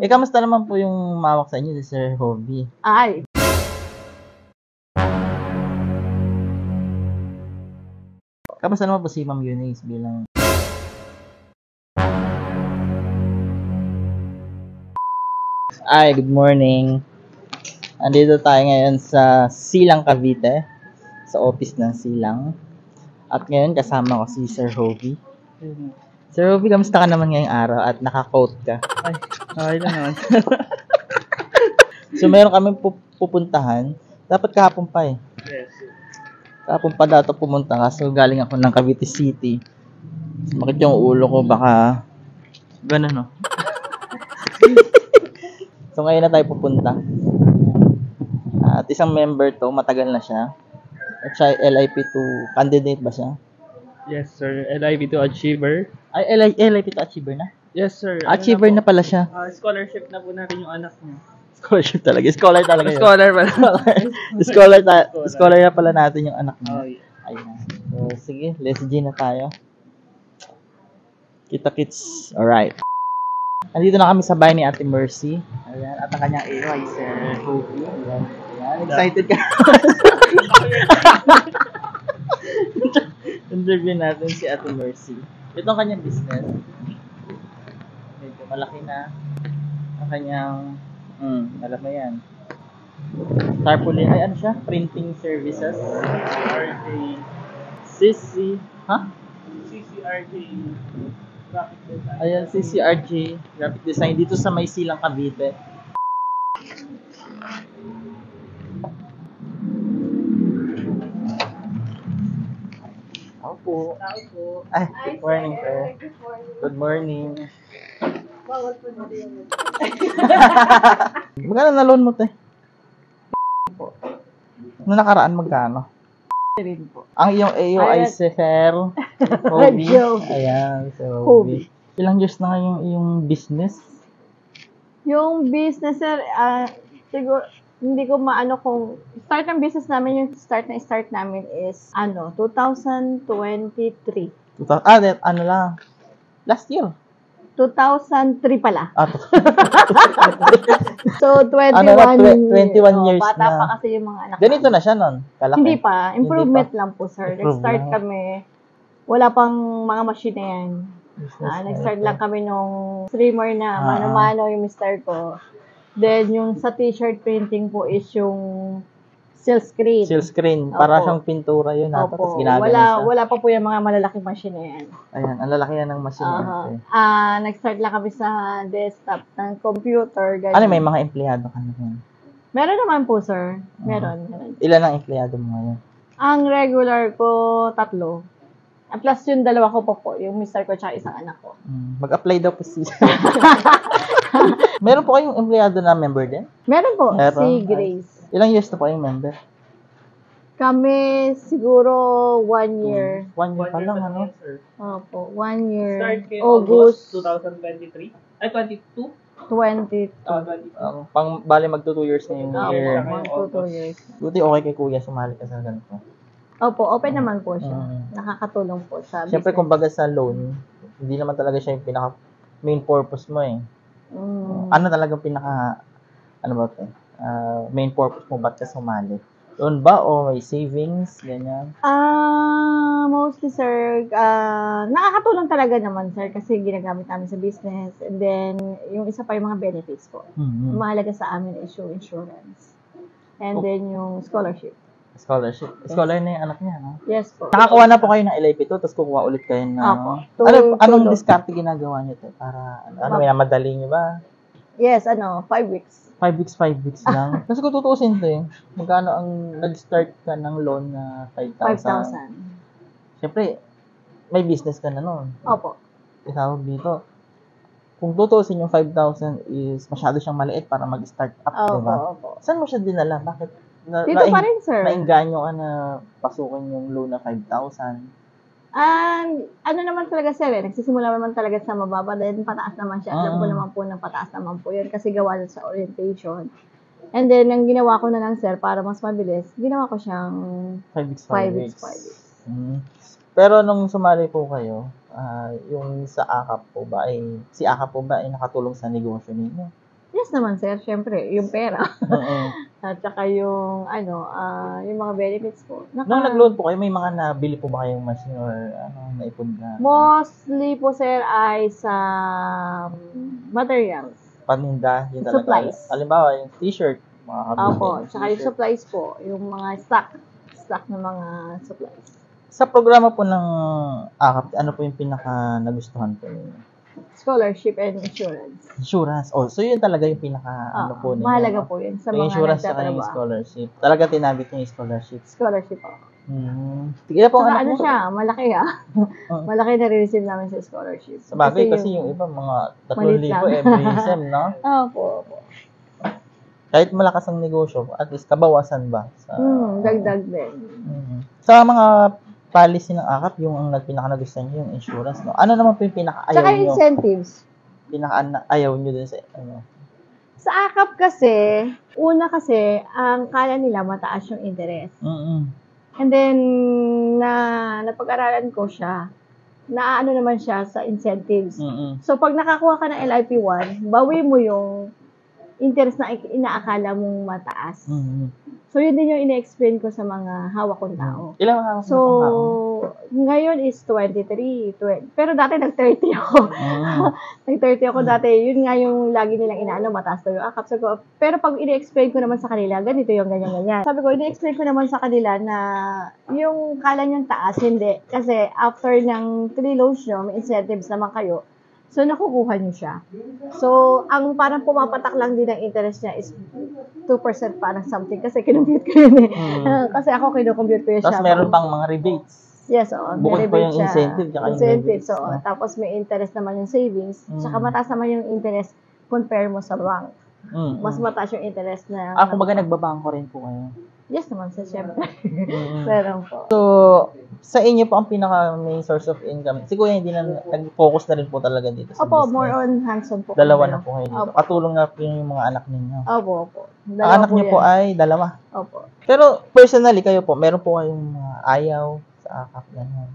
kamusta naman po yung mawak sa inyo, si Sir Hobby? Ay, Kamusta naman po si Ma'am Eunice bilang... Ay, good morning. Andito tayo ngayon sa Silang, Cavite, sa office ng Silang. At ngayon kasama ko si Sir Hobby. Sir Hobby, kamusta ka naman ngayong araw at naka-coat ka? Ay, okay lang naman. So, meron kami pupuntahan. Dapat kahapon pa eh. Yes. Kahapon pa dato pumunta kasi galing ako ng Cavite City. Bakit yung ulo ko baka ganun no? So ngayon na tayo pupunta. At isang member to, matagal na siya. At siya LIP2 candidate ba siya? Yes, sir. LIB to Achiever. Ay, LIP2 achiever na? Yes, sir. Achiever na pala siya. Scholarship na po natin yung anak niya. Scholarship talaga. Scholar talaga yun. Scholar ba? Scholar na pala natin yung anak niya. Oh, yeah. Ayan. So, sige, let's G na tayo. Kita-kits. Alright. Nandito na kami sa bahay ni Ate Mercy. Ayan. At ang kanyang iyo ay Sir Hobby. Ayan. Ayan. Excited ka? Interview natin si Ate Mercy. Ito ang kanyang business. Medyo malaki na. Ang kanyang alam mo yan. Tarpaulin, ay ano siya? Printing services. CCRJ. CC, ha? CCRJ. Graphic design. Ayan, CCRJ Graphic Design dito sa May Silang, Cavite. Ako po. Ay, good morning po. Good morning. bawal po na rin. Magkano na loan mo, te? Nung nakaraan, magkano? Rin po. Ang iyong AO ay si Sir Hobby. Joke. Ayan, Sir Hobby. Hobby. Ilang years na nga yung business? Yung business, sir, siguro, hindi ko maano kung start ng business namin, yung start namin is 2023. Ano lang. Last year. 2003 pala. So, So, 21, Ano na, 21 years bata na. pa kasi yung mga anak. Ganito na siya nun. Kalaki. Hindi pa. Improvement Hindi lang po, sir. Improve Nag-start lang. kami. Wala pang mga machine na yan. Nag-start lang kami nung streamer na mano-mano yung mister ko. Then, yung sa t-shirt printing po is yung silk screen. Seal screen. Para Opo. siyang pintura yun. Opo. Tapos ginagano Wala, siya. wala pa po yung mga malalaking machine na yan. Ayan, ang lalaki yan ng machine. Nag-start lang kami sa desktop ng computer. Ganyan. Ano, may mga empleyado ka na yan? Meron naman po, sir. Meron. Ilan ang empleyado mo ngayon? Ang regular ko, 3. Plus yung 2 ko po, yung mister ko tsaka isang anak ko. Mag-apply daw po si... Meron po kayong empleyado na member din? Meron po, Meron. si Grace. Ilang years na po kayong member? Kami siguro 1 year. 1 year pa lang, ano? Sir. Opo, 1 year. Start kay August 2023. Ay, 22? 22. 22. Bali magto 2 years na yung Opo, year. 2 years. Buti okay kay kuya, sumali ka sa ganito. Opo, open naman po siya. Nakakatulong po sa business. Siyempre, kumbaga sa loan, hindi naman talaga siya yung pinaka main purpose mo eh. Ano talagang pinaka, ano ba ito? Main purpose mo, ba't ka sumali? Loan ba o may savings, ganyan? Mostly, sir, nakakatulong talaga naman, sir, kasi ginagamit namin sa business. And then, yung isa pa yung mga benefits po. Mm-hmm. Mahalaga sa amin is yung insurance. And then, yung scholarship. Scholarship. Scholar na yung anak niya, no? Yes po. Nakakuha na po kayo ng LIP2, tapos kukuha ulit kayo ng... Opo. Anong Tulo. diskarte ginagawa niyo to? Para, may namadali niyo ba? Yes, 5 weeks. 5 weeks lang. Kasi kung tutuusin to eh, magkano ang nag-start ka ng loan na 5,000? 5,000. Siyempre, may business ka na noon. Opo. Itawag dito. Kung tutuusin yung 5,000 is masyado siyang maliit para mag-start up, Opo, di ba? opo. Saan mo siya dinala? Bakit? Dito pa rin, sir. Nainganyo ka na pasukin yung loan na 5,000. Ano naman talaga, sir, nagsisimula naman talaga sa mababa, then pataas naman siya. Alam ko naman po na pataas naman po yun kasi gawa na sa orientation. And then, ang ginawa ko na lang, sir, para mas mabilis, ginawa ko siyang 5 weeks. Pero nung sumali po kayo, yung sa AKAP po ba, si AKAP po ba ay nakatulong sa negosyo ninyo? Yes naman, sir. Siyempre, yung pera. Oo. At saka yung, yung mga benefits po. Nung nag-loan po kayo, may mga nabili po ba kayong machine or naipon na Mostly po, sir, ay sa materials. paninda? Yun talaga. Supplies. Halimbawa, yung t-shirt, mga kabili. Opo. Tsaka yung supplies po. Yung mga stock ng mga supplies. Sa programa po ng AKAP, ano po yung pinaka nagustuhan po ninyo? Scholarship and insurance. Insurance. Oh, so yun talaga yung pinaka ano po ninyo. Mahalaga po yun sa Yung mga insurance sa yung nagtatrabaho. scholarship. Talaga tinabit yung scholarship. Scholarship po. Sige na po, Saka anak ano mo. siya, malaki Oo. Malaki na receive namin sa scholarship. Sa bagay, kasi yung iba, mga Maliit 3,000 lang. every sem, no? Opo. Kahit malakas ang negosyo, at least kabawasan ba? Sa, Dagdag din. Sa mga policy ng AKAP, yung ang pinaka nagustuhan nyo, yung insurance, no? Ano naman po yung pinaka ayaw Tsaka nyo? incentives. Pinaka ayaw nyo dun sa, ano? Sa AKAP kasi, una kasi, ang kala nila mataas yung interest. And then, napag-aralan ko siya, naaano naman siya sa incentives. So, pag nakakuha ka ng LIP1, bawi mo yung interest na inaakala mong mataas. So, yun din yung ine-explain ko sa mga hawak kong tao. Ilang hawak So, ngayon is 23. Pero dati nag-30 ako. Nag-30 ako dati. Yun nga yung lagi nilang inaano, mataas daw yung AKAP. Sabi ko, pero pag ine-explain ko naman sa kanila, ganito yung ganyan-ganyan. Sabi ko, ine-explain ko naman sa kanila na yung kala niyang taas, hindi. Kasi after ng 3 loans nyo, may incentives naman kayo. So, nakukuha niyo siya. So, ang parang pumapatak lang din ng interest niya is 2% parang something. Kasi kinumpute ko yun eh. Kasi ako kinukompute ko yun siya. Tapos meron pang mga rebates. Yes, oo. Bukod pa yung incentive, tsaka yung Incentive, rebates. oo. Tapos may interest naman yung savings. Tsaka mataas naman yung interest compare mo sa bank. Mas mataas yung interest na... Kumbaga nagbabangko rin po kayo. Yes naman, sir, syempre. Meron po. So, sa inyo po ang pinaka main source of income. Siguro hindi na nag-focus na rin po talaga dito sa Opo, business. more on hands-on po. Dalawa na po kayo dito. Opo. Katulong na po yung mga anak ninyo. Opo. Ang anak niyo po ay dalawa. Opo. Pero personally kayo po, meron po kayong mga ayaw sa AKAP ganun.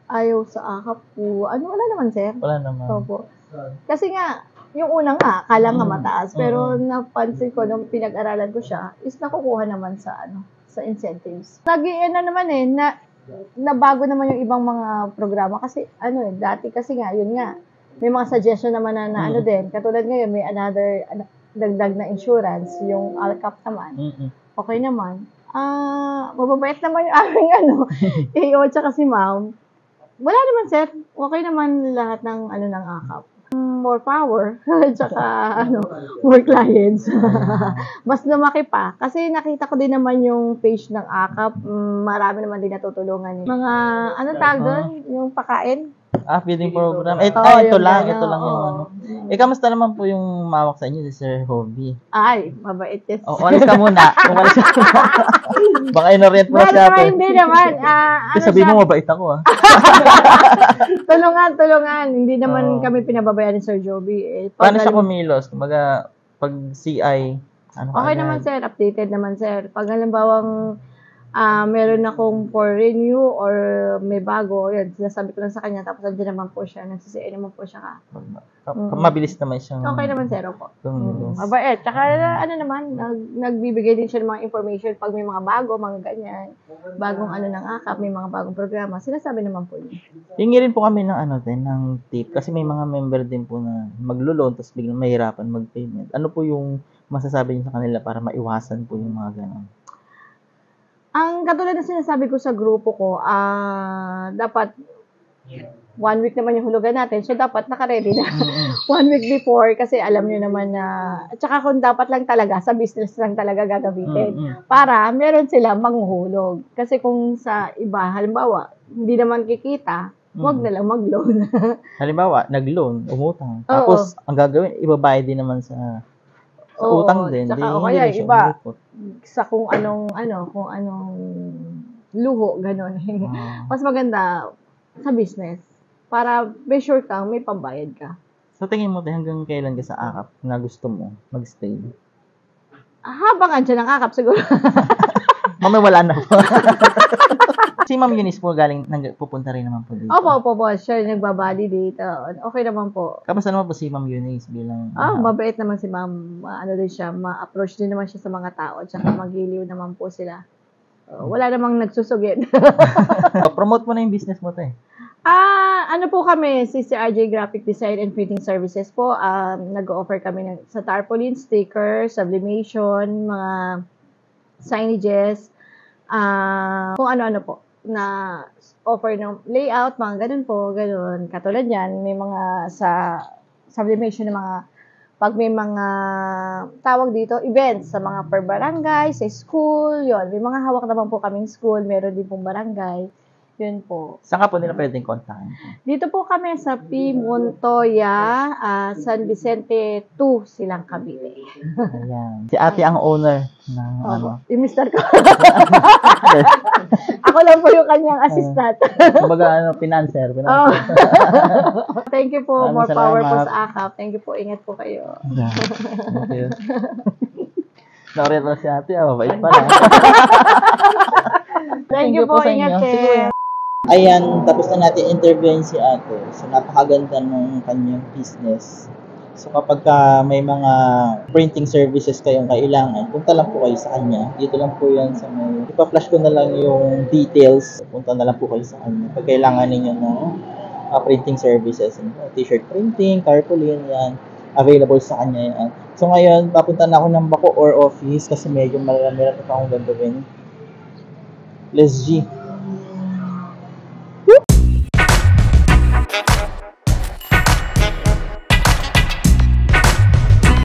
Ayaw sa AKAP po. Wala naman, sir. Wala naman. Opo. Kasi nga, yung unang kala nga mataas. Pero napansin ko nung pinag-aralan ko siya, is nakukuha naman sa sa incentives. Naman nabago naman yung ibang mga programa. Kasi dati kasi nga, yun nga, may mga suggestion naman na din. Katulad ngayon, may another dagdag na insurance, yung ALCAP naman. Okay naman. Mababait naman yung aming AO tsaka si ma'am. Wala naman, sir. Okay naman lahat ng ng AKAP. More power, tsaka more clients. Mas lumaki pa. Kasi nakita ko din naman yung page ng AKAP, marami naman din natutulungan. Mga, tawag doon? Yung pakain? Feeding program. Ito yung lang gano'n, yung ano. Kamusta naman po yung mawak sa inyo, si Sir Hobby? Ay, mabait yes. Umalis ka muna. Baka inorient mo na siya. But hindi naman. Sabi mo, mabait ako Tulungan. Hindi naman kami pinababayaan ni Sir Joby. Paano siya kumilos? Kumbaga, pag CI, okay naman, sir. Updated naman, sir. Pag halimbawang meron akong for renew or may bago, yun, sinasabi ko lang sa kanya, tapos nandiyan naman po siya, nagsisiin naman po siya mabilis naman siyang okay naman, sir, po. kumilos. Mabait. Tsaka, naman, nagbibigay din siya ng mga information pag may mga bago, mga ganyan, bagong ng AKAP, may mga bagong programa, sinasabi naman po niya. Hingi rin po kami ng ng tip, kasi may mga member din po na maglo-loan, tapos biglang mahirapan mag-payment. Ano po yung masasabi niyo sa kanila para maiwasan po yung mga ganun? Ang katulad na sinasabi ko sa grupo ko, dapat 1 week naman yung hulugan natin. So, dapat naka-ready na 1 week before kasi alam nyo naman na, at saka kung dapat lang talaga, sa business lang talaga gagamitin. Para meron sila manghuhulog. Kasi kung sa iba, halimbawa, hindi naman kikita, wag na lang mag-loan. Halimbawa, nag-loan, umutang. Tapos, ang gagawin, ibabayad din naman sa utang din. Tsaka, o kaya iba, sa kung anong luho, gano'n. Mas maganda sa business. Para be sure kang may pambayad ka. So, tingin mo hanggang kailan ka sa AKAP na gusto mo mag-stay? Habang andyan ang AKAP siguro. Mamaya wala na po. Si Ma'am Eunice po galing, pupunta rin naman po dito. Opo, siya yung nagbabalidate. Okay naman po. Kamusta naman po si Ma'am Eunice bilang... Mabait naman si ma'am. Ano din siya, ma-approach din naman siya sa mga tao. Tsaka magiliw naman po sila. Wala namang nagsusugid. Promote mo na yung business mo, te. Ano po kami, CCRJ Graphic Design and Printing Services po. Nag-offer kami sa tarpaulin, stickers, sublimation, mga signages, kung ano-ano po na offer ng layout, mga ganun. Katulad yan, may mga sa sublimation ng mga pag may mga tawag dito, events sa mga per barangay, sa school, yon. May mga hawak naman po kaming school, meron din pong barangay. Yun po. Saan ka po nila pwedeng kontakin? Dito po kami sa P. Montoya, San Vicente 2, Silang Cavite. Ayan. Si ate ang owner ng ano. Yung mister ko. Ako lang po yung kanyang assistant. Kumbaga, financer. Thank you po. Maraming More power po salamat. sa AKAP. Thank you po. Ingat po kayo. Yeah. Thank you. Naurit mo si ate. Mabait pala. Thank you po. sa Ingat inyo. kayo. Ayan, tapos na natin interviewin si ate. So, napakaganda ng kanyang business. So, kapag may mga printing services kayong kailangan, punta lang po kayo sa kanya. Dito lang po yan sa may... Ipa-flash ko na lang yung details. Punta na lang po kayo sa kanya. Pag kailangan ninyo ng printing services, t-shirt printing, tarpaulin, yan. Available sa kanya yan. So, ngayon, papunta na ako ng Bacoor office kasi medyo marami pa akong gagawin. Let's G.